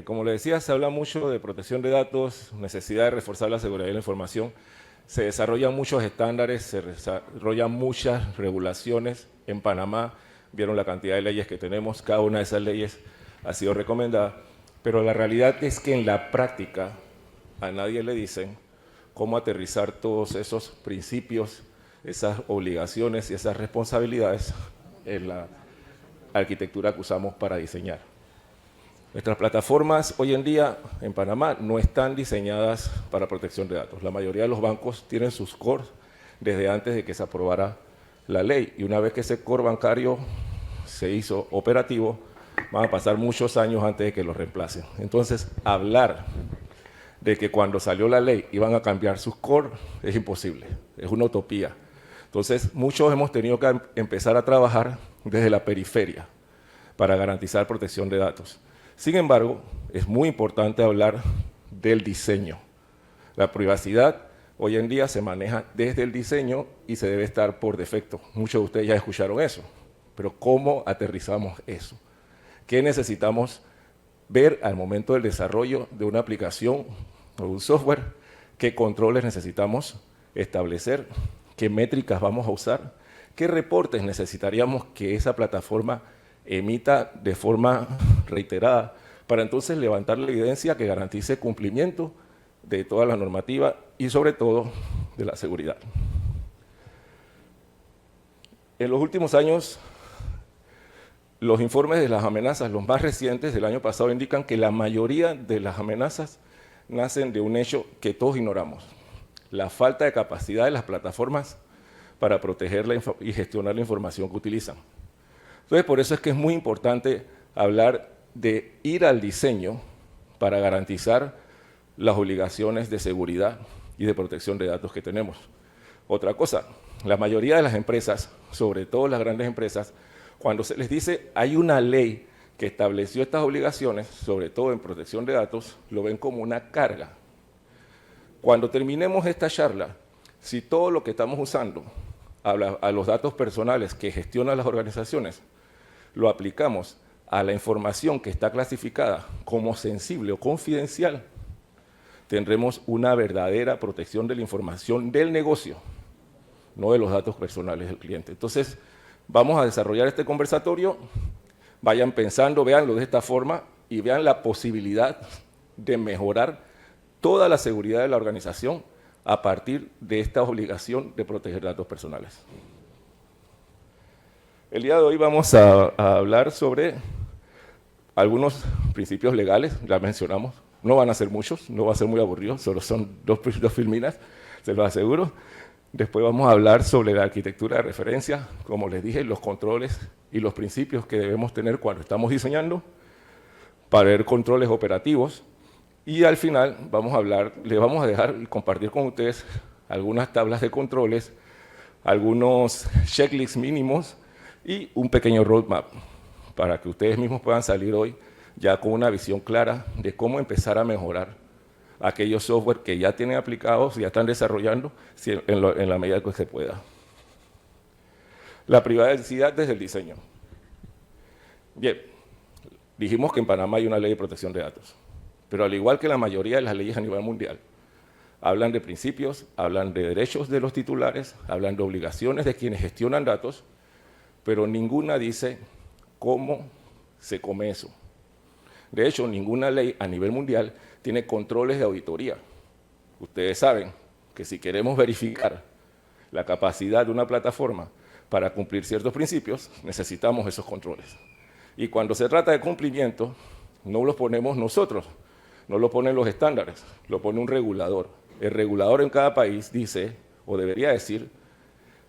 Como le decía, se habla mucho de protección de datos, necesidad de reforzar la seguridad de la información. Se desarrollan muchos estándares, se desarrollan muchas regulaciones. En Panamá vieron la cantidad de leyes que tenemos, cada una de esas leyes ha sido recomendada, pero la realidad es que en la práctica a nadie le dicen cómo aterrizar todos esos principios, esas obligaciones y esas responsabilidades en la arquitectura que usamos para diseñar. Nuestras plataformas hoy en día en Panamá no están diseñadas para protección de datos. La mayoría de los bancos tienen sus cores desde antes de que se aprobara la ley, y una vez que ese core bancario se hizo operativo, van a pasar muchos años antes de que lo reemplacen. Entonces, hablar de que cuando salió la ley iban a cambiar sus core es imposible, es una utopía. Entonces, muchos hemos tenido que empezar a trabajar desde la periferia para garantizar protección de datos. Sin embargo, es muy importante hablar del diseño. La privacidad hoy en día se maneja desde el diseño y se debe estar por defecto. Muchos de ustedes ya escucharon eso, pero ¿cómo aterrizamos eso? ¿Qué necesitamos ver al momento del desarrollo de una aplicación o un software? ¿Qué controles necesitamos establecer? ¿Qué métricas vamos a usar? ¿Qué reportes necesitaríamos que esa plataforma emita de forma reiterada para entonces levantar la evidencia que garantice cumplimiento de toda la normativa y sobre todo de la seguridad? En los últimos años, los informes de las amenazas, los más recientes del año pasado, indican que la mayoría de las amenazas nacen de un hecho que todos ignoramos: la falta de capacidad de las plataformas para proteger y gestionar la información que utilizan. Entonces, por eso es que es muy importante hablar de ir al diseño para garantizar las obligaciones de seguridad y de protección de datos que tenemos. Otra cosa, la mayoría de las empresas, sobre todo las grandes empresas, cuando se les dice hay una ley que estableció estas obligaciones, sobre todo en protección de datos, lo ven como una carga. Cuando terminemos esta charla, si todo lo que estamos usando a los datos personales que gestionan las organizaciones lo aplicamos a la información que está clasificada como sensible o confidencial, tendremos una verdadera protección de la información del negocio, no de los datos personales del cliente. Entonces, vamos a desarrollar este conversatorio, vayan pensando, véanlo de esta forma y vean la posibilidad de mejorar toda la seguridad de la organización a partir de esta obligación de proteger datos personales. El día de hoy vamos a hablar sobre algunos principios legales, ya mencionamos, no van a ser muchos, no va a ser muy aburrido, solo son dos filminas, se los aseguro. Después vamos a hablar sobre la arquitectura de referencia, como les dije, los controles y los principios que debemos tener cuando estamos diseñando, para ver controles operativos. Y al final les vamos a dejar y compartir con ustedes algunas tablas de controles, algunos checklists mínimos y un pequeño roadmap para que ustedes mismos puedan salir hoy ya con una visión clara de cómo empezar a mejorar aquellos software que ya tienen aplicados, ya están desarrollando en la medida que se pueda. La privacidad desde el diseño. Bien, dijimos que en Panamá hay una ley de protección de datos, pero al igual que la mayoría de las leyes a nivel mundial, hablan de principios, hablan de derechos de los titulares, hablan de obligaciones de quienes gestionan datos, pero ninguna dice cómo se come eso. De hecho, ninguna ley a nivel mundial tiene controles de auditoría. Ustedes saben que si queremos verificar la capacidad de una plataforma para cumplir ciertos principios, necesitamos esos controles. Y cuando se trata de cumplimiento, no los ponemos nosotros, no lo ponen los estándares, lo pone un regulador. El regulador en cada país dice, o debería decir,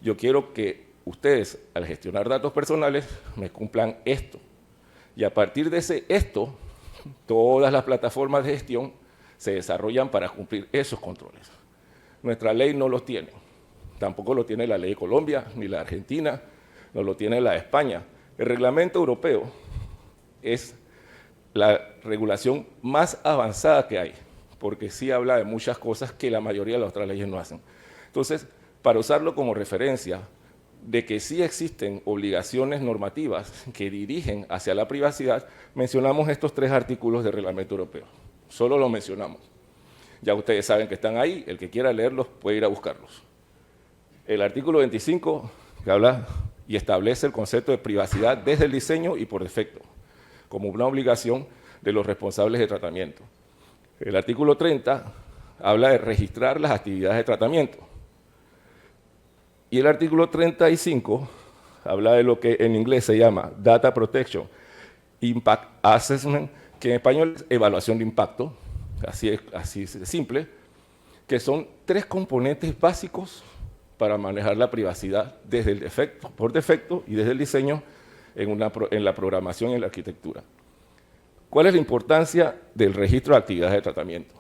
yo quiero que ustedes, al gestionar datos personales, me cumplan esto. Y a partir de esto, todas las plataformas de gestión se desarrollan para cumplir esos controles. Nuestra ley no los tiene. Tampoco lo tiene la ley de Colombia, ni la de Argentina, no lo tiene la de España. El reglamento europeo es la regulación más avanzada que hay, porque sí habla de muchas cosas que la mayoría de las otras leyes no hacen. Entonces, para usarlo como referencia, de que sí existen obligaciones normativas que dirigen hacia la privacidad, mencionamos estos 3 artículos del Reglamento Europeo. Solo los mencionamos. Ya ustedes saben que están ahí, el que quiera leerlos puede ir a buscarlos. El artículo 25, que habla y establece el concepto de privacidad desde el diseño y por defecto, como una obligación de los responsables de tratamiento. El artículo 30 habla de registrar las actividades de tratamiento. Y el artículo 35 habla de lo que en inglés se llama Data Protection Impact Assessment, que en español es evaluación de impacto, así es simple, que son 3 componentes básicos para manejar la privacidad desde el defecto, por defecto y desde el diseño en la programación y en la arquitectura. ¿Cuál es la importancia del registro de actividades de tratamiento?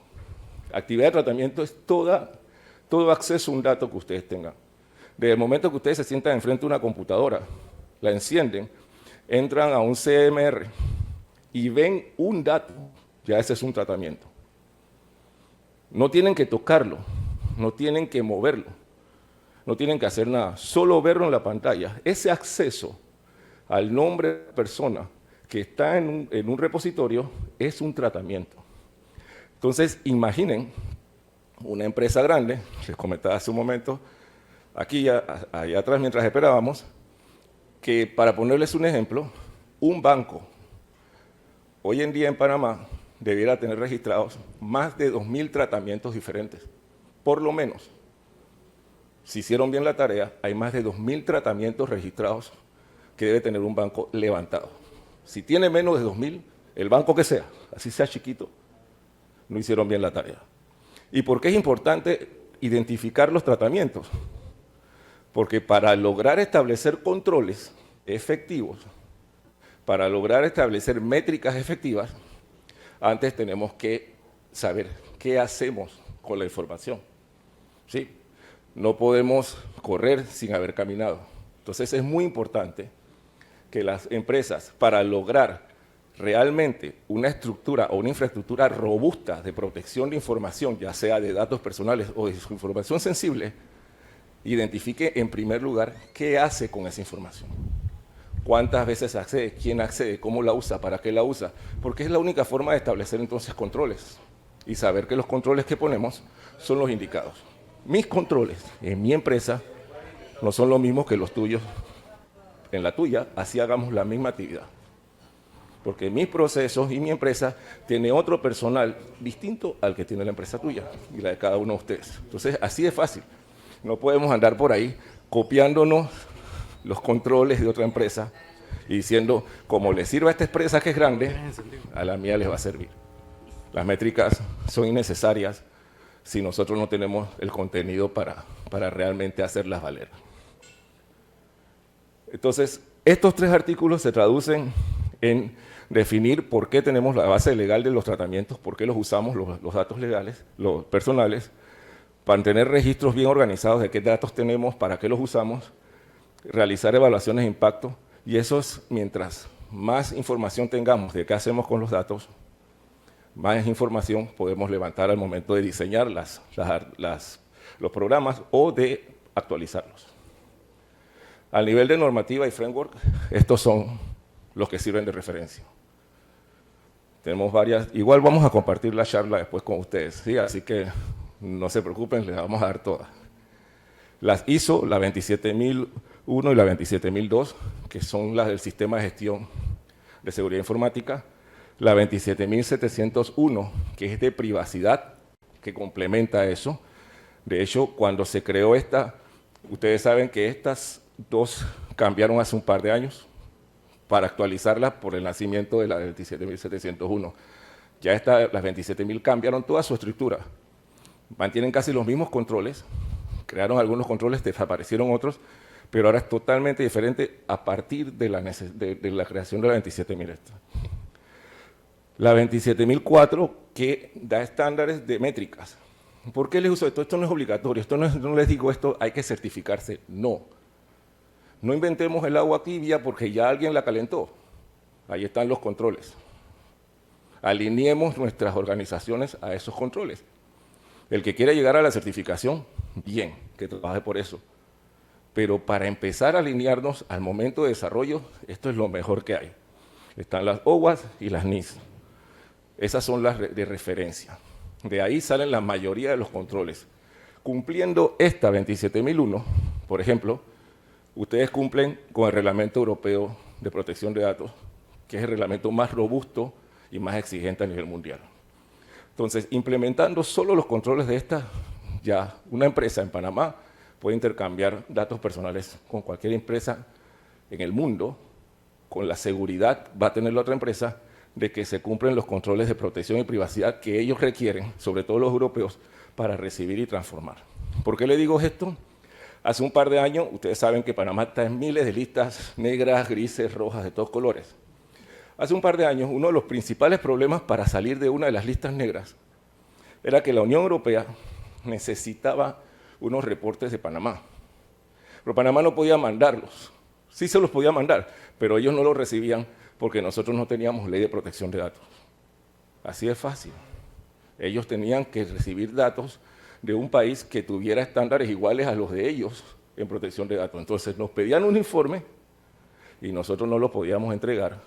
Actividad de tratamiento es todo acceso a un dato que ustedes tengan. Desde el momento que ustedes se sientan enfrente de una computadora, la encienden, entran a un CMR y ven un dato, ya ese es un tratamiento. No tienen que tocarlo, no tienen que moverlo, no tienen que hacer nada, solo verlo en la pantalla. Ese acceso al nombre de la persona que está en un repositorio es un tratamiento. Entonces, imaginen una empresa grande, les comentaba hace un momento, aquí allá atrás mientras esperábamos, que para ponerles un ejemplo, un banco hoy en día en Panamá debiera tener registrados más de 2.000 tratamientos diferentes, por lo menos. Si hicieron bien la tarea, hay más de 2.000 tratamientos registrados que debe tener un banco levantado. Si tiene menos de 2.000, el banco que sea, así sea chiquito, no hicieron bien la tarea. ¿Y por qué es importante identificar los tratamientos? Porque para lograr establecer controles efectivos, para lograr establecer métricas efectivas, antes tenemos que saber qué hacemos con la información. ¿Sí? No podemos correr sin haber caminado. Entonces es muy importante que las empresas, para lograr realmente una estructura o una infraestructura robusta de protección de información, ya sea de datos personales o de su información sensible, identifique en primer lugar qué hace con esa información. ¿Cuántas veces accede? ¿Quién accede? ¿Cómo la usa? ¿Para qué la usa? Porque es la única forma de establecer entonces controles y saber que los controles que ponemos son los indicados. Mis controles en mi empresa no son los mismos que los tuyos en la tuya, así hagamos la misma actividad. Porque mis procesos y mi empresa tiene otro personal distinto al que tiene la empresa tuya y la de cada uno de ustedes. Entonces, así de fácil. No podemos andar por ahí copiándonos los controles de otra empresa y diciendo, como le sirve a esta empresa que es grande, a la mía les va a servir. Las métricas son innecesarias si nosotros no tenemos el contenido para realmente hacerlas valer. Entonces, estos 3 artículos se traducen en definir por qué tenemos la base legal de los tratamientos, por qué los usamos, los datos legales, los personales, para tener registros bien organizados de qué datos tenemos, para qué los usamos, realizar evaluaciones de impacto, y eso es mientras más información tengamos de qué hacemos con los datos, más información podemos levantar al momento de diseñar los programas o de actualizarlos. Al nivel de normativa y framework, estos son los que sirven de referencia. Tenemos varias, igual vamos a compartir la charla después con ustedes, ¿sí? Así que no se preocupen, les vamos a dar todas. Las ISO, la 27001 y la 27002, que son las del Sistema de Gestión de Seguridad Informática, la 27701, que es de privacidad, que complementa eso. De hecho, cuando se creó esta, ustedes saben que estas 2 cambiaron hace un par de años para actualizarlas por el nacimiento de la 27701. Ya las 27000 cambiaron toda su estructura, mantienen casi los mismos controles, crearon algunos controles, desaparecieron otros, pero ahora es totalmente diferente a partir de la creación de la 27000. La 27004, que da estándares de métricas. ¿Por qué les uso esto? Esto no es obligatorio, no les digo esto, hay que certificarse, no. No inventemos el agua tibia porque ya alguien la calentó. Ahí están los controles. Alineemos nuestras organizaciones a esos controles. El que quiera llegar a la certificación, bien, que trabaje por eso. pero para empezar a alinearnos al momento de desarrollo, esto es lo mejor que hay. Están las OWASP y las NIS. Esas son las de referencia. De ahí salen la mayoría de los controles. Cumpliendo esta 27001, por ejemplo, ustedes cumplen con el Reglamento Europeo de Protección de Datos, que es el reglamento más robusto y más exigente a nivel mundial. Entonces, implementando solo los controles de esta, ya una empresa en Panamá puede intercambiar datos personales con cualquier empresa en el mundo, con la seguridad va a tener la otra empresa de que se cumplen los controles de protección y privacidad que ellos requieren, sobre todo los europeos, para recibir y transformar. ¿Por qué le digo esto? Hace un par de años, ustedes saben que Panamá está en miles de listas negras, grises, rojas, de todos colores. Hace un par de años, uno de los principales problemas para salir de una de las listas negras era que la Unión Europea necesitaba unos reportes de Panamá. Pero Panamá no podía mandarlos. Sí se los podía mandar, pero ellos no los recibían porque nosotros no teníamos ley de protección de datos. Así de fácil. Ellos tenían que recibir datos de un país que tuviera estándares iguales a los de ellos en protección de datos. Entonces nos pedían un informe y nosotros no lo podíamos entregar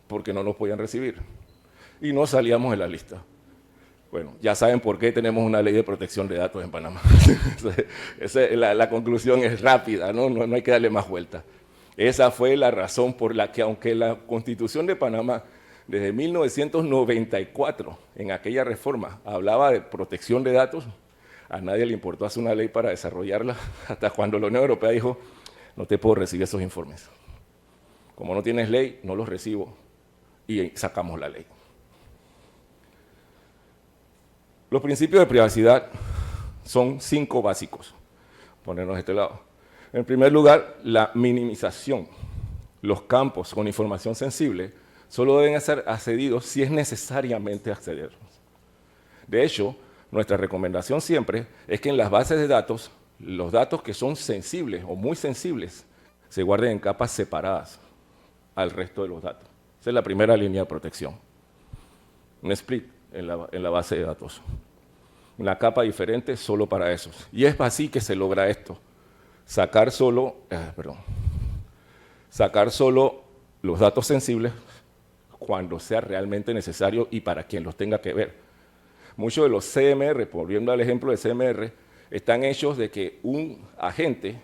porque no nos podían recibir. Y no salíamos de la lista. Bueno, ya saben por qué tenemos una ley de protección de datos en Panamá. La conclusión es rápida, no hay que darle más vuelta. Esa fue la razón por la que, aunque la Constitución de Panamá, desde 1994, en aquella reforma, hablaba de protección de datos, a nadie le importó hacer una ley para desarrollarla, hasta cuando la Unión Europea dijo, no te puedo recibir esos informes. Como no tienes ley, no los recibo, y sacamos la ley. Los principios de privacidad son 5 básicos. Ponernos de este lado. En primer lugar, la minimización. Los campos con información sensible solo deben ser accedidos si es necesariamente accederlos. De hecho, nuestra recomendación siempre es que en las bases de datos, los datos que son sensibles o muy sensibles se guarden en capas separadas al resto de los datos. Esa es la primera línea de protección. Un split en la base de datos. Una capa diferente solo para esos. Y es así que se logra esto. Sacar solo los datos sensibles cuando sea realmente necesario y para quien los tenga que ver. Muchos de los CMR, volviendo al ejemplo de CMR, están hechos de que un agente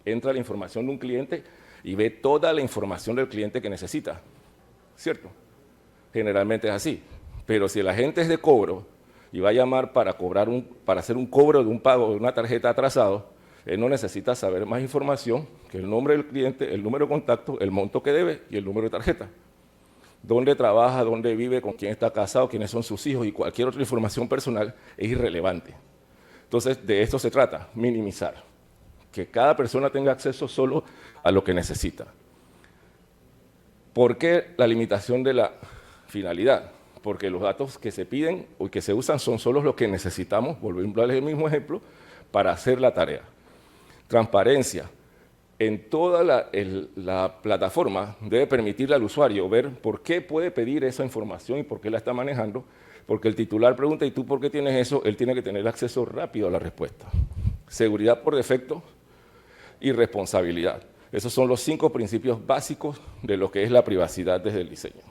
entra a la información de un cliente y ve toda la información del cliente que necesita. ¿Cierto? Generalmente es así. Pero si el agente es de cobro y va a llamar para hacer un cobro de un pago de una tarjeta atrasado, él no necesita saber más información que el nombre del cliente, el número de contacto, el monto que debe y el número de tarjeta. Dónde trabaja, dónde vive, con quién está casado, quiénes son sus hijos y cualquier otra información personal es irrelevante. Entonces, de esto se trata, minimizar. Que cada persona tenga acceso solo a lo que necesita. ¿Por qué la limitación de la finalidad? Porque los datos que se piden o que se usan son solo los que necesitamos, volviendo al mismo ejemplo, para hacer la tarea. Transparencia. En toda la plataforma debe permitirle al usuario ver por qué puede pedir esa información y por qué la está manejando, porque el titular pregunta, ¿y tú por qué tienes eso? Él tiene que tener acceso rápido a la respuesta. Seguridad por defecto y responsabilidad. Esos son los 5 principios básicos de lo que es la privacidad desde el diseño.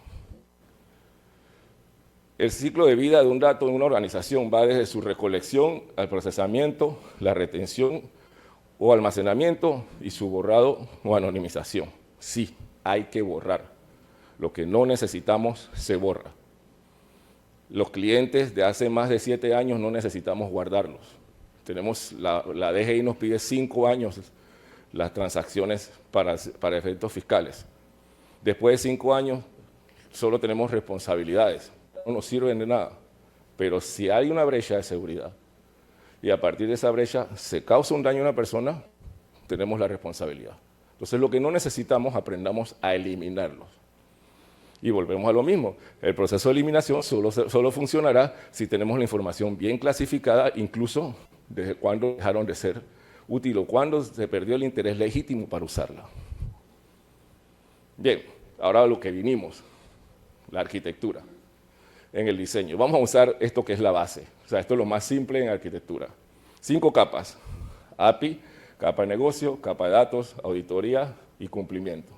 El ciclo de vida de un dato en una organización va desde su recolección al procesamiento, la retención o almacenamiento y su borrado o anonimización. Sí, hay que borrar. Lo que no necesitamos se borra. Los clientes de hace más de 7 años no necesitamos guardarlos. Tenemos la DGI nos pide 5 años las transacciones para efectos fiscales. Después de 5 años solo tenemos responsabilidades. No nos sirven de nada, pero si hay una brecha de seguridad y a partir de esa brecha se causa un daño a una persona, tenemos la responsabilidad. Entonces lo que no necesitamos, aprendamos a eliminarlos. Y volvemos a lo mismo, el proceso de eliminación solo funcionará si tenemos la información bien clasificada, incluso desde cuándo dejaron de ser útil o cuándo se perdió el interés legítimo para usarla. Bien, ahora a lo que vinimos, la arquitectura. En el diseño. Vamos a usar esto que es la base. O sea, esto es lo más simple en arquitectura. 5 capas. API, Capa de negocio, capa de datos, auditoría y cumplimiento.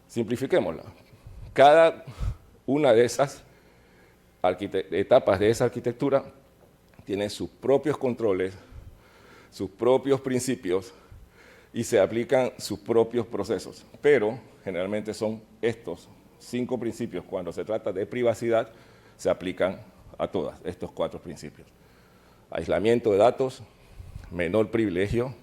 Simplifiquémosla. Cada una de esas etapas de esa arquitectura tiene sus propios controles, sus propios principios y se aplican sus propios procesos. Pero generalmente son estos 5 principios. Cuando se trata de privacidad, se aplican a todas, estos 4 principios. Aislamiento de datos, menor privilegio,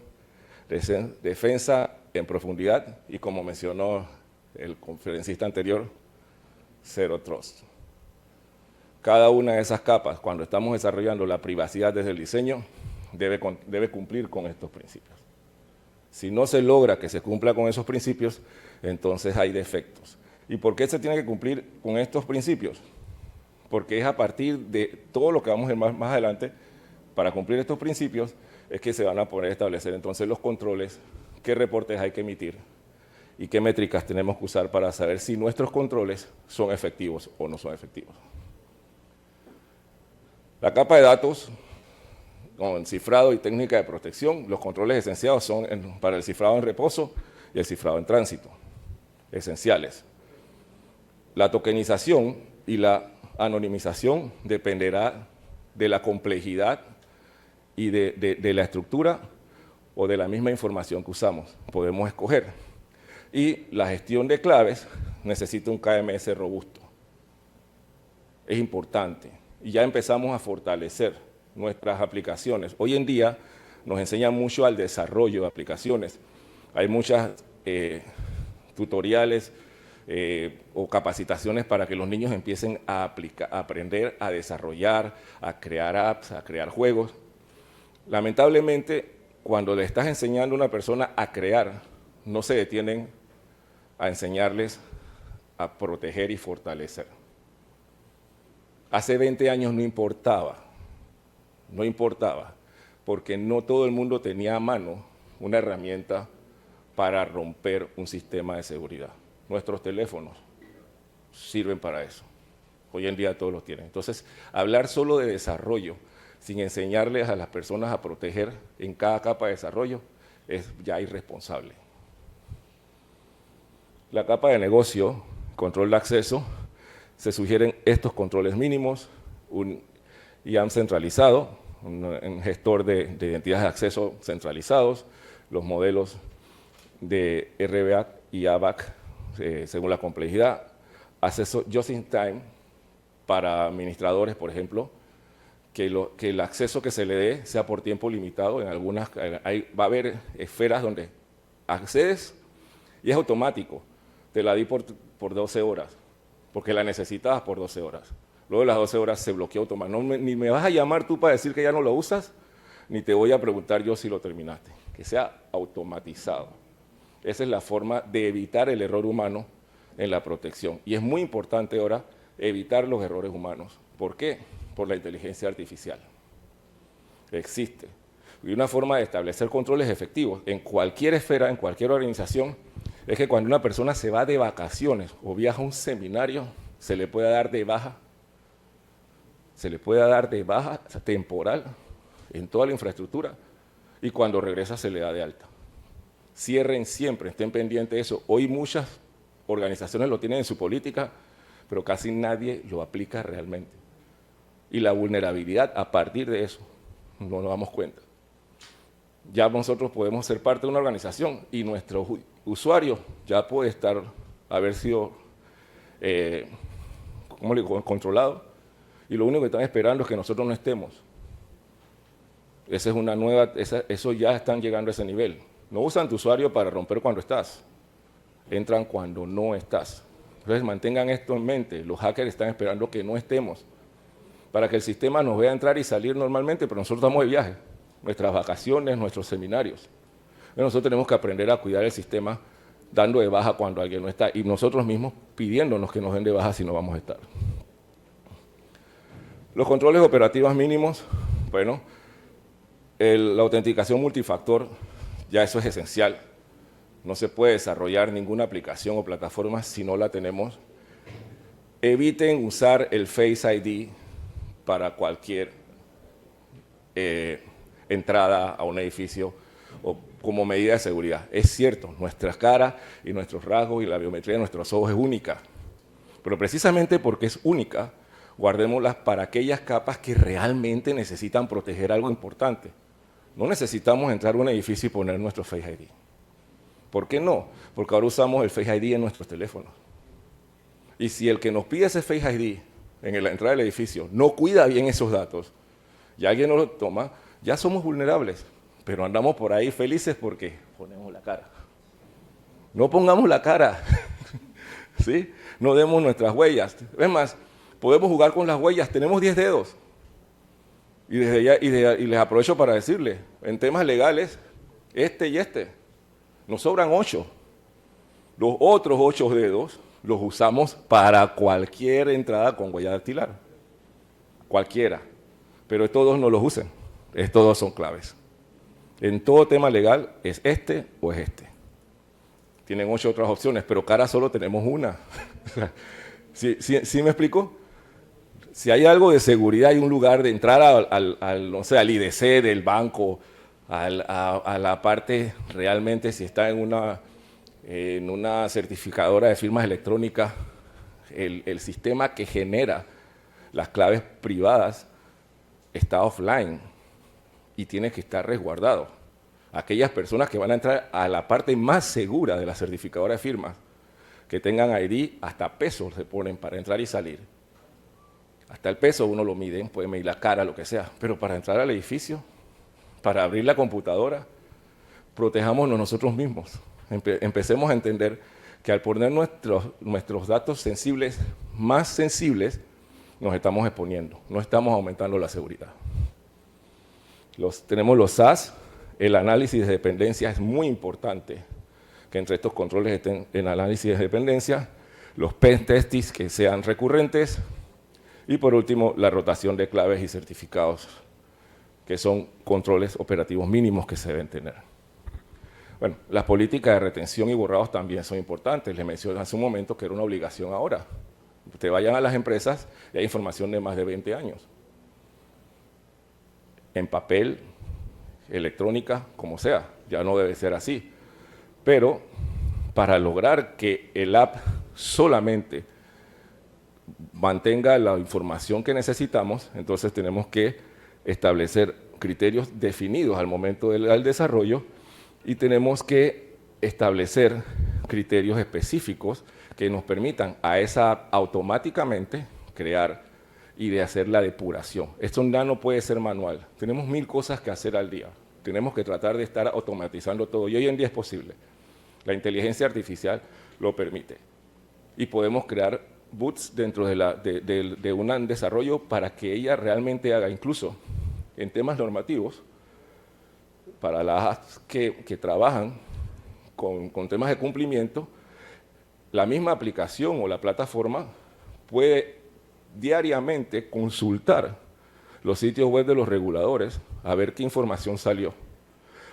defensa en profundidad y, como mencionó el conferencista anterior, Zero Trust. Cada una de esas capas, cuando estamos desarrollando la privacidad desde el diseño, debe cumplir con estos principios. Si no se logra que se cumpla con esos principios, entonces hay defectos. ¿Y por qué se tiene que cumplir con estos principios? Porque es a partir de todo lo que vamos a ver más adelante, para cumplir estos principios, es que se van a poder establecer entonces los controles, qué reportes hay que emitir y qué métricas tenemos que usar para saber si nuestros controles son efectivos o no son efectivos. La capa de datos, con cifrado y técnica de protección, los controles esenciales son para el cifrado en reposo y el cifrado en tránsito, esenciales. La tokenización y la anonimización dependerá de la complejidad y de la estructura o de la misma información que usamos. Podemos escoger. Y la gestión de claves necesita un KMS robusto. Es importante. Y ya empezamos a fortalecer nuestras aplicaciones. Hoy en día nos enseñan mucho al desarrollo de aplicaciones. Hay muchas tutoriales o capacitaciones para que los niños empiecen a aprender a desarrollar, a crear apps, a crear juegos. Lamentablemente, cuando le estás enseñando a una persona a crear, no se detienen a enseñarles a proteger y fortalecer. Hace 20 años no importaba, porque no todo el mundo tenía a mano una herramienta para romper un sistema de seguridad. Nuestros teléfonos sirven para eso. Hoy en día todos los tienen. Entonces, hablar solo de desarrollo, sin enseñarles a las personas a proteger en cada capa de desarrollo, es ya irresponsable. La capa de negocio, control de acceso, se sugieren estos controles mínimos, un IAM centralizado, un gestor de identidades de acceso centralizados, los modelos de RBAC y ABAC según la complejidad, acceso just in time para administradores, por ejemplo, que el acceso que se le dé sea por tiempo limitado. En algunas va a haber esferas donde accedes y es automático. Te la di por 12 horas, porque la necesitabas por 12 horas. Luego de las 12 horas se bloquea automáticamente. Ni me vas a llamar tú para decir que ya no lo usas, ni te voy a preguntar yo si lo terminaste. Que sea automatizado. Esa es la forma de evitar el error humano en la protección. Y es muy importante ahora evitar los errores humanos. ¿Por qué? Por la inteligencia artificial. Existe. Y una forma de establecer controles efectivos en cualquier esfera, en cualquier organización, es que cuando una persona se va de vacaciones o viaja a un seminario, se le pueda dar de baja. Se le puede dar de baja temporal en toda la infraestructura y cuando regresa se le da de alta. Cierren siempre, estén pendientes de eso. Hoy muchas organizaciones lo tienen en su política, pero casi nadie lo aplica realmente. Y la vulnerabilidad, a partir de eso, no nos damos cuenta. Ya nosotros podemos ser parte de una organización y nuestro usuario ya puede haber sido controlado, y lo único que están esperando es que nosotros no estemos. Esa es una nueva, eso ya están llegando a ese nivel. No usan tu usuario para romper cuando estás, entran cuando no estás. Entonces mantengan esto en mente, los hackers están esperando que no estemos, para que el sistema nos vea entrar y salir normalmente, pero nosotros estamos de viaje, nuestras vacaciones, nuestros seminarios. Entonces nosotros tenemos que aprender a cuidar el sistema, dando de baja cuando alguien no está, y nosotros mismos pidiéndonos que nos den de baja si no vamos a estar. Los controles operativos mínimos, bueno, la autenticación multifactor, ya eso es esencial. No se puede desarrollar ninguna aplicación o plataforma si no la tenemos. Eviten usar el Face ID para cualquier entrada a un edificio. o como medida de seguridad. Es cierto, nuestras caras y nuestros rasgos y la biometría de nuestros ojos es única, pero precisamente porque es única, guardémoslas para aquellas capas que realmente necesitan proteger algo importante. No necesitamos entrar a un edificio y poner nuestro Face ID. ¿Por qué no? Porque ahora usamos el Face ID en nuestros teléfonos. Y si el que nos pide ese Face ID en la entrada del edificio no cuida bien esos datos y alguien no lo toma, ya somos vulnerables, pero andamos por ahí felices porque ponemos la cara. No pongamos la cara, ¿sí? No demos nuestras huellas. Es más, podemos jugar con las huellas, tenemos 10 dedos. Y, desde ya, y les aprovecho para decirles, en temas legales, este y este, nos sobran 8. Los otros 8 dedos los usamos para cualquier entrada con huella dactilar. Cualquiera. Pero estos dos no los usen. Estos dos son claves. En todo tema legal es este o es este. Tienen 8 otras opciones, pero cara solo tenemos una. ¿Sí me explico? Si hay algo de seguridad y un lugar de entrar no sé, al IDC del banco, a la parte realmente, si está en una certificadora de firmas electrónicas, el sistema que genera las claves privadas está offline y tiene que estar resguardado. Aquellas personas que van a entrar a la parte más segura de la certificadora de firmas, que tengan ID, hasta pesos se ponen para entrar y salir. Hasta el peso uno lo mide, puede medir la cara, lo que sea, pero para entrar al edificio, para abrir la computadora, protejámonos nosotros mismos. Empecemos a entender que al poner nuestros datos sensibles, más sensibles, nos estamos exponiendo, no estamos aumentando la seguridad. Tenemos los SAS, el análisis de dependencia es muy importante, que entre estos controles estén en análisis de dependencia, los pen testings que sean recurrentes, y por último, la rotación de claves y certificados, que son controles operativos mínimos que se deben tener. Bueno, las políticas de retención y borrados también son importantes. Les mencioné hace un momento que era una obligación ahora. Ustedes vayan a las empresas y hay información de más de 20 años. En papel, electrónica, como sea. Ya no debe ser así. Pero para lograr que el app solamente mantenga la información que necesitamos, entonces tenemos que establecer criterios definidos al momento del desarrollo y tenemos que establecer criterios específicos que nos permitan a esa app automáticamente crear y de hacer la depuración. Esto ya no puede ser manual. Tenemos 1000 cosas que hacer al día. Tenemos que tratar de estar automatizando todo y hoy en día es posible. La inteligencia artificial lo permite y podemos crear boots dentro de un desarrollo para que ella realmente haga, incluso en temas normativos, para las apps que trabajan con temas de cumplimiento, la misma aplicación o la plataforma puede diariamente consultar los sitios web de los reguladores a ver qué información salió.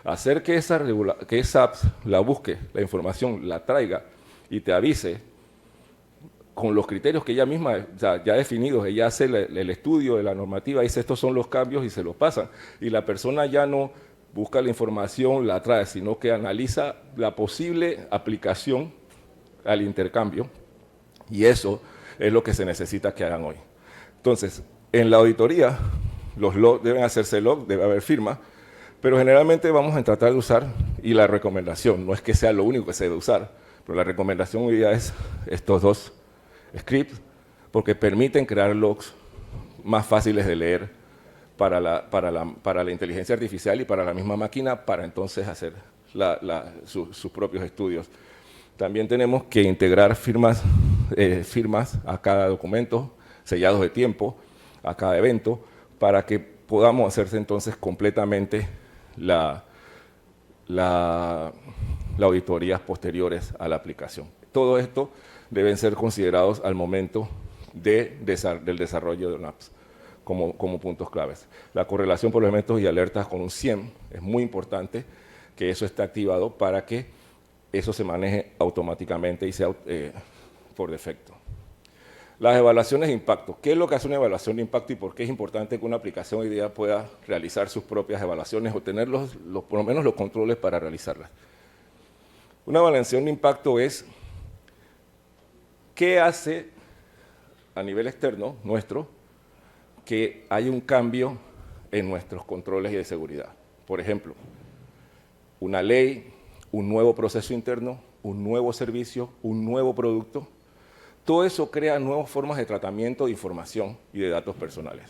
Hacer que esa app la busque, la información, la traiga y te avise con los criterios que ella misma ya definidos, ella hace el estudio de la normativa, dice estos son los cambios y se los pasan. Y la persona ya no busca la información, la trae, sino que analiza la posible aplicación al intercambio y eso es lo que se necesita que hagan hoy. Entonces, en la auditoría, los logs deben hacerse log, debe haber firma, pero generalmente vamos a tratar de usar, y la recomendación, no es que sea lo único que se debe usar, pero la recomendación hoy día es estos dos scripts, porque permiten crear logs más fáciles de leer para la inteligencia artificial y para la misma máquina, para entonces hacer sus propios estudios. También tenemos que integrar firmas a cada documento, sellados de tiempo, a cada evento, para que podamos hacerse entonces completamente las auditorías posteriores a la aplicación. Todo esto deben ser considerados al momento del desarrollo de una apps como puntos claves. La correlación por elementos y alertas con un SIEM es muy importante que eso esté activado para que eso se maneje automáticamente y sea por defecto. Las evaluaciones de impacto. ¿Qué es lo que hace una evaluación de impacto y por qué es importante que una aplicación hoy día pueda realizar sus propias evaluaciones o tener por lo menos los controles para realizarlas? Una evaluación de impacto es qué hace a nivel externo nuestro que hay un cambio en nuestros controles y de seguridad. Por ejemplo, una ley, un nuevo proceso interno, un nuevo servicio, un nuevo producto. Todo eso crea nuevas formas de tratamiento de información y de datos personales.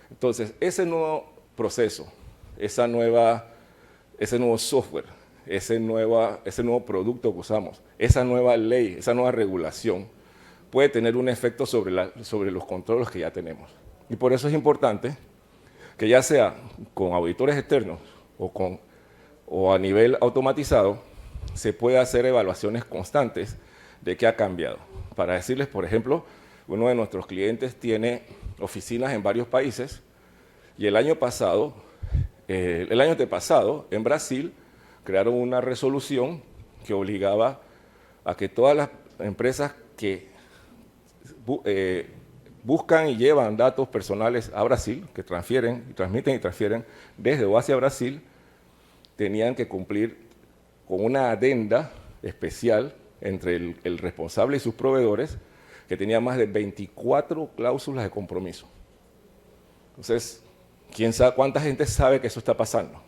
Entonces, ese nuevo proceso, ese nuevo software, ese nuevo producto que usamos, esa nueva ley, esa nueva regulación, puede tener un efecto sobre los controles que ya tenemos. Y por eso es importante que ya sea con auditores externos o a nivel automatizado, se pueda hacer evaluaciones constantes de qué ha cambiado. Para decirles, por ejemplo, uno de nuestros clientes tiene oficinas en varios países y el año antepasado, en Brasil, crearon una resolución que obligaba a que todas las empresas que buscan y llevan datos personales a Brasil, que transmiten y transfieren desde o hacia Brasil, tenían que cumplir con una adenda especial entre el responsable y sus proveedores, que tenía más de 24 cláusulas de compromiso. Entonces, ¿quién sabe cuánta gente sabe que eso está pasando?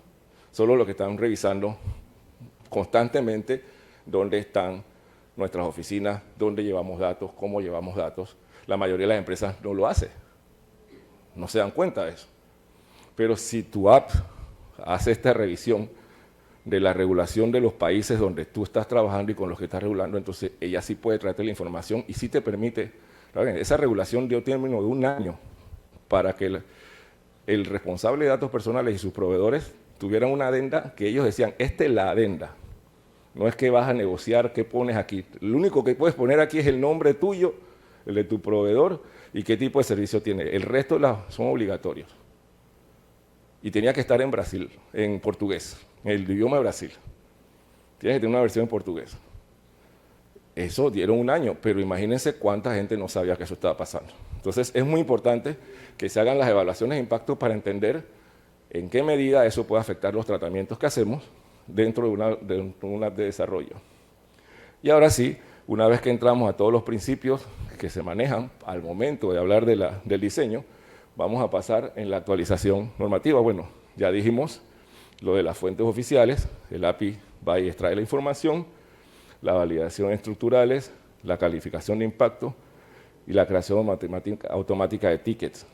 Solo los que están revisando constantemente dónde están nuestras oficinas, dónde llevamos datos, cómo llevamos datos. La mayoría de las empresas no lo hace, no se dan cuenta de eso. Pero si tu app hace esta revisión de la regulación de los países donde tú estás trabajando y con los que estás regulando, entonces ella sí puede traerte la información y sí te permite. Esa regulación dio término de 1 año para que el responsable de datos personales y sus proveedores tuvieran una adenda que ellos decían, esta es la adenda. No es que vas a negociar qué pones aquí. Lo único que puedes poner aquí es el nombre tuyo, el de tu proveedor y qué tipo de servicio tiene. El resto son obligatorios. Y tenía que estar en Brasil, en portugués, en el idioma de Brasil. Tienes que tener una versión en portugués. Eso dieron 1 año, pero imagínense cuánta gente no sabía que eso estaba pasando. Entonces es muy importante que se hagan las evaluaciones de impacto para entender en qué medida eso puede afectar los tratamientos que hacemos dentro de una app de desarrollo. Y ahora sí, una vez que entramos a todos los principios que se manejan al momento de hablar del diseño, vamos a pasar en la actualización normativa. Bueno, ya dijimos lo de las fuentes oficiales, el API va y extrae la información, la validación estructurales, la calificación de impacto y la creación automática de tickets.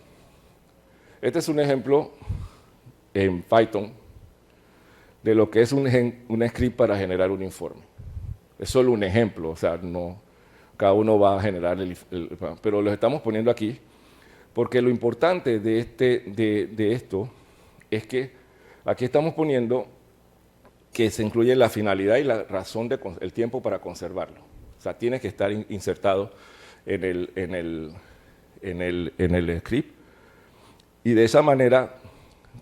Este es un ejemplo en Python de lo que es un script para generar un informe. Es solo un ejemplo, o sea, no, cada uno va a generar pero lo estamos poniendo aquí porque lo importante de esto es que aquí estamos poniendo que se incluye la finalidad y la razón el tiempo para conservarlo. O sea, tiene que estar insertado en el script y de esa manera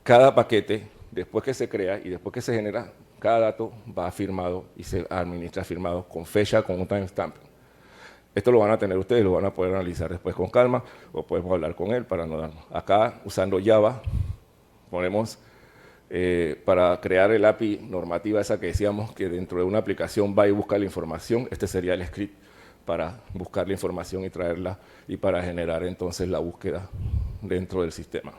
cada paquete, después que se crea y después que se genera, cada dato va firmado y se administra firmado con fecha, con un timestamp. Esto lo van a tener ustedes, lo van a poder analizar después con calma o podemos hablar con él para no darnos. Acá, usando Java, ponemos para crear el API normativa esa que decíamos que dentro de una aplicación va y busca la información. Este sería el script para buscar la información y traerla y para generar entonces la búsqueda dentro del sistema.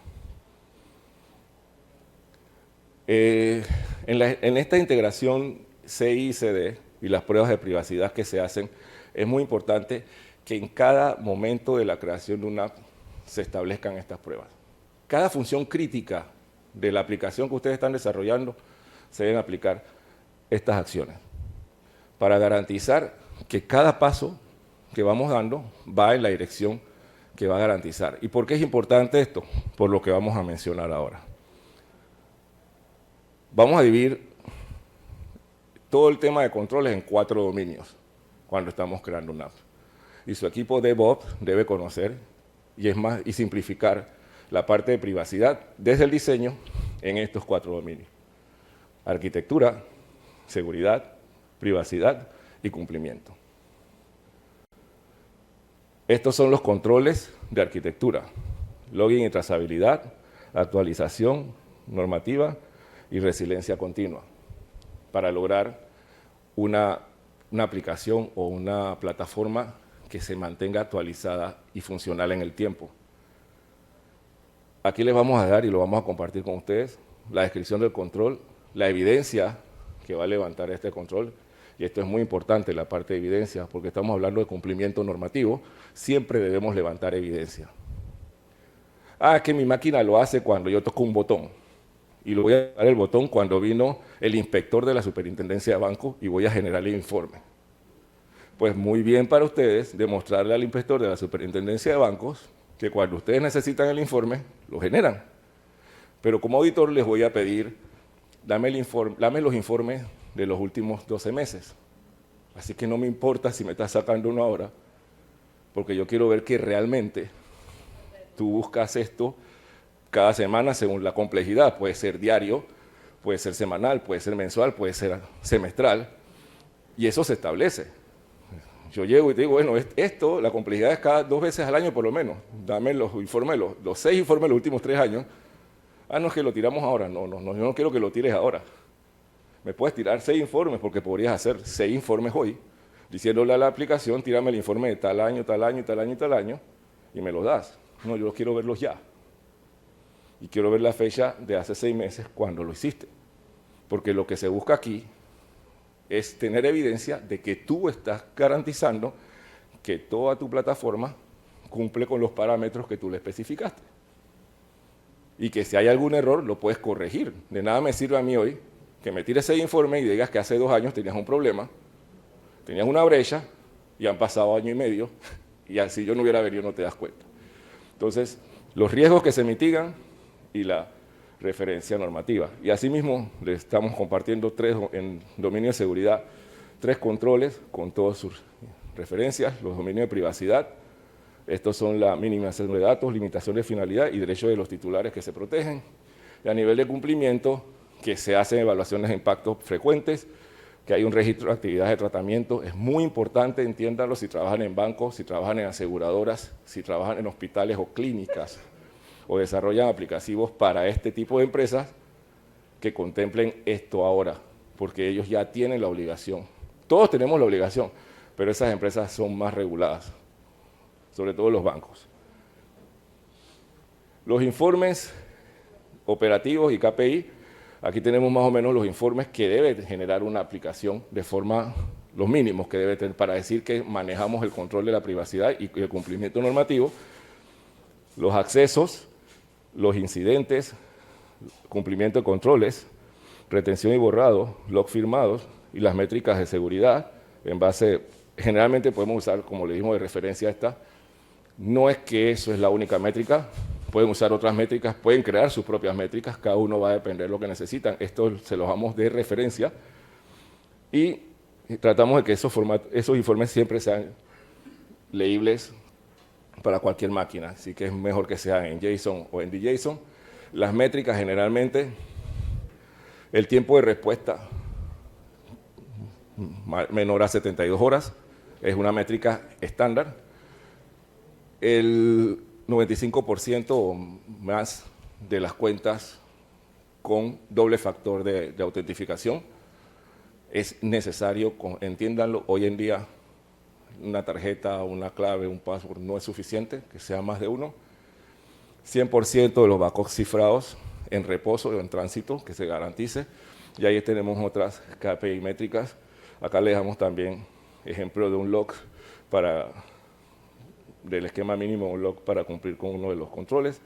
En esta integración CI y CD y las pruebas de privacidad que se hacen, es muy importante que en cada momento de la creación de una app se establezcan estas pruebas. Cada función crítica de la aplicación que ustedes están desarrollando se deben aplicar estas acciones para garantizar que cada paso que vamos dando va en la dirección que va a garantizar. ¿Y por qué es importante esto? Por lo que vamos a mencionar ahora. Vamos a dividir todo el tema de controles en 4 dominios cuando estamos creando una app. Y su equipo DevOps debe conocer y simplificar la parte de privacidad desde el diseño en estos 4 dominios: arquitectura, seguridad, privacidad y cumplimiento. Estos son los controles de arquitectura: login y trazabilidad, actualización normativa y resiliencia continua, para lograr una aplicación o una plataforma que se mantenga actualizada y funcional en el tiempo. Aquí les vamos a dar, y lo vamos a compartir con ustedes, la descripción del control, la evidencia que va a levantar este control, y esto es muy importante, la parte de evidencia, porque estamos hablando de cumplimiento normativo, siempre debemos levantar evidencia. Que mi máquina lo hace cuando yo toco un botón, y lo voy a dar el botón cuando vino el inspector de la Superintendencia de Bancos y voy a generar el informe. Pues muy bien para ustedes demostrarle al inspector de la Superintendencia de Bancos que cuando ustedes necesitan el informe, lo generan. Pero como auditor les voy a pedir, dame los informes de los últimos 12 meses. Así que no me importa si me estás sacando uno ahora, porque yo quiero ver que realmente tú buscas esto cada semana según la complejidad. Puede ser diario, puede ser semanal, puede ser mensual, puede ser semestral, y eso se establece. Yo llego y te digo, bueno, esto, la complejidad es cada 2 veces al año por lo menos. Dame los informes, los 6 informes de los últimos 3 años. No es que lo tiramos ahora. No, yo no quiero que lo tires ahora. Me puedes tirar 6 informes porque podrías hacer 6 informes hoy, diciéndole a la aplicación, tírame el informe de tal año, tal año, tal año, tal año, y me lo das. No, yo quiero verlos ya. Y quiero ver la fecha de hace 6 meses cuando lo hiciste. Porque lo que se busca aquí es tener evidencia de que tú estás garantizando que toda tu plataforma cumple con los parámetros que tú le especificaste. Y que si hay algún error, lo puedes corregir. De nada me sirve a mí hoy que me tires ese informe y digas que hace 2 años tenías un problema, tenías una brecha, y han pasado 1 año y medio, y así yo no hubiera venido, no te das cuenta. Entonces, los riesgos que se mitigan y la referencia normativa. Y asimismo, le estamos compartiendo en dominio de seguridad 3 controles con todas sus referencias: los dominios de privacidad. Estos son la minimización de datos, limitación de finalidad y derechos de los titulares que se protegen. Y a nivel de cumplimiento, que se hacen evaluaciones de impacto frecuentes, que hay un registro de actividades de tratamiento. Es muy importante, entiéndanlo, si trabajan en bancos, si trabajan en aseguradoras, si trabajan en hospitales o clínicas, o desarrollan aplicativos para este tipo de empresas, que contemplen esto ahora, porque ellos ya tienen la obligación. Todos tenemos la obligación, pero esas empresas son más reguladas, sobre todo los bancos. Los informes operativos y KPI, aquí tenemos más o menos los informes que debe generar una aplicación de forma, los mínimos que debe tener para decir que manejamos el control de la privacidad y el cumplimiento normativo, los accesos, los incidentes, cumplimiento de controles, retención y borrado, log firmados y las métricas de seguridad. En base, generalmente podemos usar, como le dijimos, de referencia esta. No es que eso es la única métrica, pueden usar otras métricas, pueden crear sus propias métricas, cada uno va a depender de lo que necesitan. Esto se los damos de referencia y tratamos de que esos informes siempre sean leíbles para cualquier máquina, así que es mejor que sean en JSON o en DJSON. Las métricas generalmente, el tiempo de respuesta menor a 72 horas, es una métrica estándar. El 95% o más de las cuentas con doble factor de autentificación es necesario, entiéndanlo, hoy en día una tarjeta, una clave, un password no es suficiente, que sea más de uno. 100% de los backups cifrados en reposo o en tránsito, que se garantice. Y ahí tenemos otras KPI métricas. Acá le dejamos también ejemplo de un log del esquema mínimo, un log para cumplir con uno de los controles.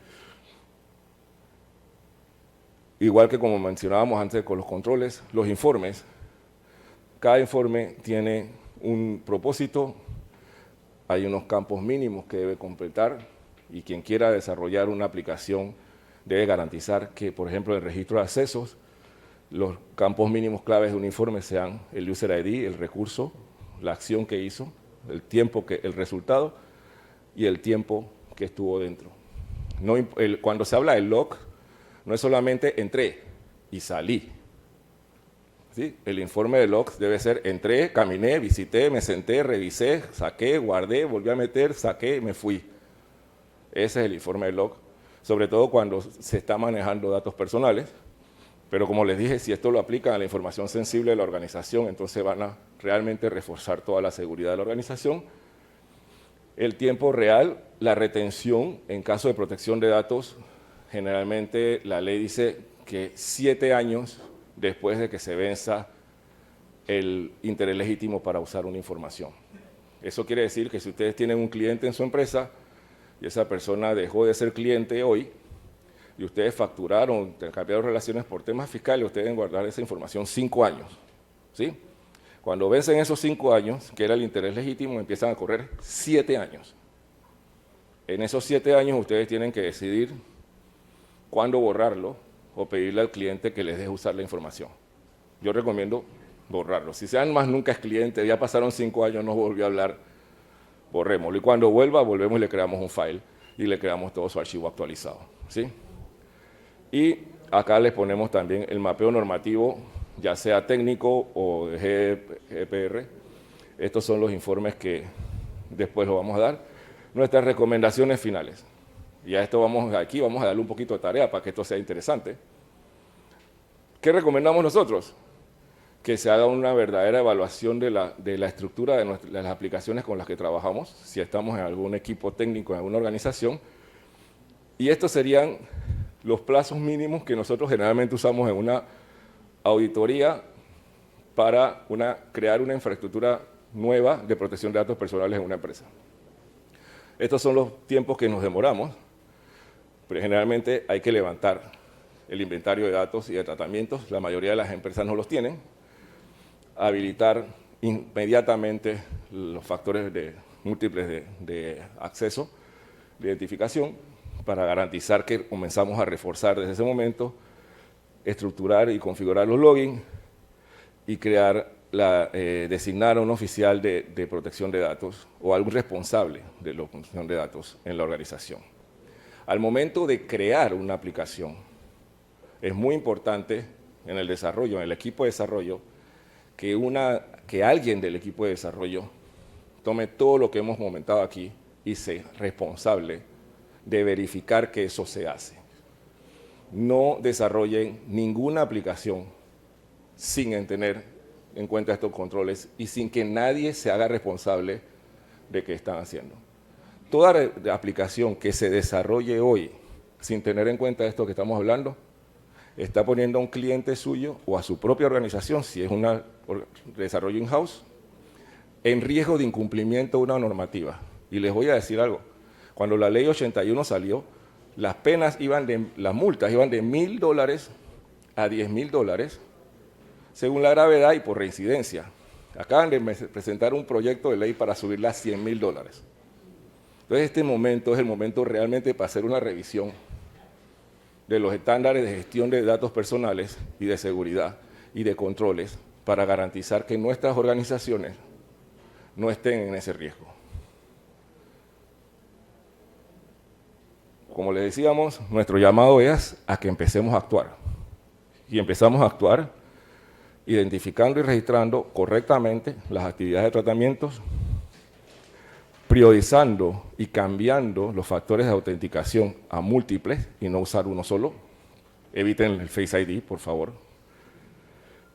Igual que como mencionábamos antes con los controles, los informes, cada informe tiene un propósito, hay unos campos mínimos que debe completar, y quien quiera desarrollar una aplicación debe garantizar que, por ejemplo, el registro de accesos, los campos mínimos claves de un informe sean el user ID, el recurso, la acción que hizo, el tiempo, el resultado y el tiempo que estuvo dentro. Cuando se habla del log, no es solamente entré y salí. ¿sí? El informe de logs debe ser: entré, caminé, visité, me senté, revisé, saqué, guardé, volví a meter, saqué, me fui. Ese es el informe de log, sobre todo cuando se está manejando datos personales. Pero como les dije, si esto lo aplican a la información sensible de la organización, entonces van a realmente reforzar toda la seguridad de la organización. El tiempo real, la retención en caso de protección de datos, generalmente la ley dice que 7 años después de que se venza el interés legítimo para usar una información. Eso quiere decir que si ustedes tienen un cliente en su empresa y esa persona dejó de ser cliente hoy, y ustedes facturaron, cambiaron relaciones por temas fiscales, ustedes deben guardar esa información 5 años, ¿sí? Cuando vencen esos 5 años, que era el interés legítimo, empiezan a correr 7 años. En esos 7 años ustedes tienen que decidir cuándo borrarlo o pedirle al cliente que les deje usar la información. Yo recomiendo borrarlo. Si sean más nunca es cliente, ya pasaron 5 años, no volvió a hablar, borrémoslo. Y cuando vuelva, volvemos y le creamos un file y le creamos todo su archivo actualizado, ¿sí? Y acá les ponemos también el mapeo normativo, ya sea técnico o de GDPR. Estos son los informes que después lo vamos a dar. Nuestras recomendaciones finales. Y a esto aquí vamos a darle un poquito de tarea para que esto sea interesante. ¿Qué recomendamos nosotros? Que se haga una verdadera evaluación de la estructura de las aplicaciones con las que trabajamos, si estamos en algún equipo técnico, en alguna organización. Y estos serían los plazos mínimos que nosotros generalmente usamos en una auditoría para crear una infraestructura nueva de protección de datos personales en una empresa. Estos son los tiempos que nos demoramos, pero generalmente hay que levantar el inventario de datos y de tratamientos, la mayoría de las empresas no los tienen, habilitar inmediatamente los factores múltiples de acceso, de identificación, para garantizar que comenzamos a reforzar desde ese momento, estructurar y configurar los logins y designar a un oficial de protección de datos o algún responsable de la protección de datos en la organización. Al momento de crear una aplicación, es muy importante en el desarrollo, en el equipo de desarrollo, que alguien del equipo de desarrollo tome todo lo que hemos comentado aquí y sea responsable de verificar que eso se hace. No desarrollen ninguna aplicación sin tener en cuenta estos controles y sin que nadie se haga responsable de qué están haciendo. Toda aplicación que se desarrolle hoy sin tener en cuenta esto que estamos hablando, está poniendo a un cliente suyo o a su propia organización, si es un desarrollo in-house, en riesgo de incumplimiento de una normativa. Y les voy a decir algo. Cuando la ley 81 salió, las multas iban de $1,000 a $10,000 según la gravedad y por reincidencia. Acaban de presentar un proyecto de ley para subirla a $100,000. Entonces este momento es el momento realmente para hacer una revisión de los estándares de gestión de datos personales y de seguridad y de controles para garantizar que nuestras organizaciones no estén en ese riesgo. Como les decíamos, nuestro llamado es a que empecemos a actuar. Y empezamos a actuar identificando y registrando correctamente las actividades de tratamientos, priorizando y cambiando los factores de autenticación a múltiples y no usar uno solo. Eviten el Face ID, por favor.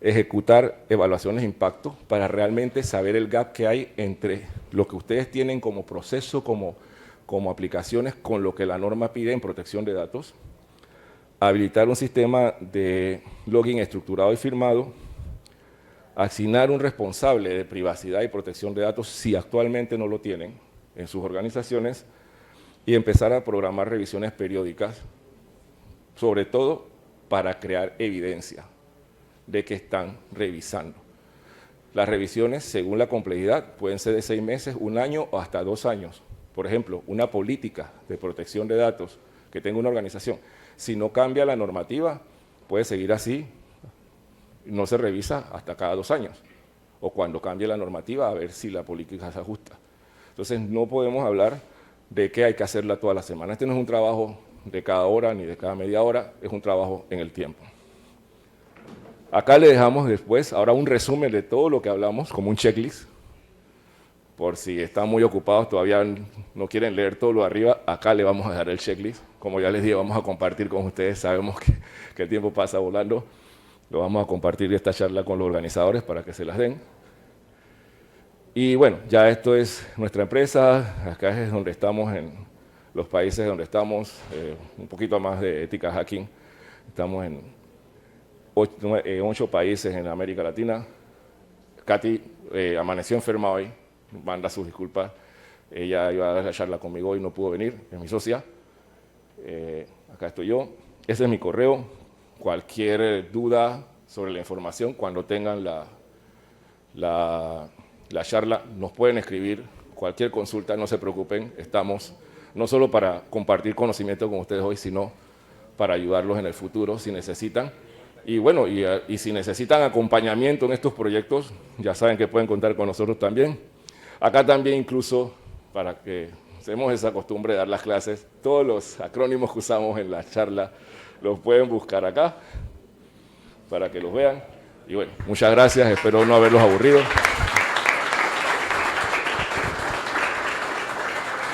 Ejecutar evaluaciones de impacto para realmente saber el gap que hay entre lo que ustedes tienen como proceso, como aplicaciones, con lo que la norma pide en protección de datos. Habilitar un sistema de login estructurado y firmado. Asignar un responsable de privacidad y protección de datos si actualmente no lo tienen en sus organizaciones y empezar a programar revisiones periódicas, sobre todo para crear evidencia de que están revisando. Las revisiones, según la complejidad, pueden ser de 6 meses, 1 año o hasta 2 años. Por ejemplo, una política de protección de datos que tenga una organización, si no cambia la normativa, puede seguir así, no se revisa hasta cada 2 años, o cuando cambie la normativa a ver si la política se ajusta. Entonces no podemos hablar de que hay que hacerla toda la semana. Este no es un trabajo de cada hora ni de cada media hora, es un trabajo en el tiempo. Acá le dejamos después, ahora un resumen de todo lo que hablamos, como un checklist, por si están muy ocupados, todavía no quieren leer todo lo de arriba, acá le vamos a dejar el checklist. Como ya les dije, vamos a compartir con ustedes, sabemos que el tiempo pasa volando, lo vamos a compartir esta charla con los organizadores para que se las den. Y bueno, ya esto es nuestra empresa, acá es donde estamos, en los países donde estamos, un poquito más de ética hacking, estamos en 8 países en América Latina. Katy amaneció enferma hoy, manda sus disculpas, ella iba a dar la charla conmigo y no pudo venir, es mi socia. Acá estoy yo, ese es mi correo, cualquier duda sobre la información, cuando tengan la charla, nos pueden escribir, cualquier consulta, no se preocupen, estamos no solo para compartir conocimiento con ustedes hoy, sino para ayudarlos en el futuro si necesitan. Y bueno, y si necesitan acompañamiento en estos proyectos, ya saben que pueden contar con nosotros también. Acá también incluso, para que hacemos esa costumbre de dar las clases, todos los acrónimos que usamos en la charla los pueden buscar acá para que los vean. Y bueno, muchas gracias, espero no haberlos aburrido.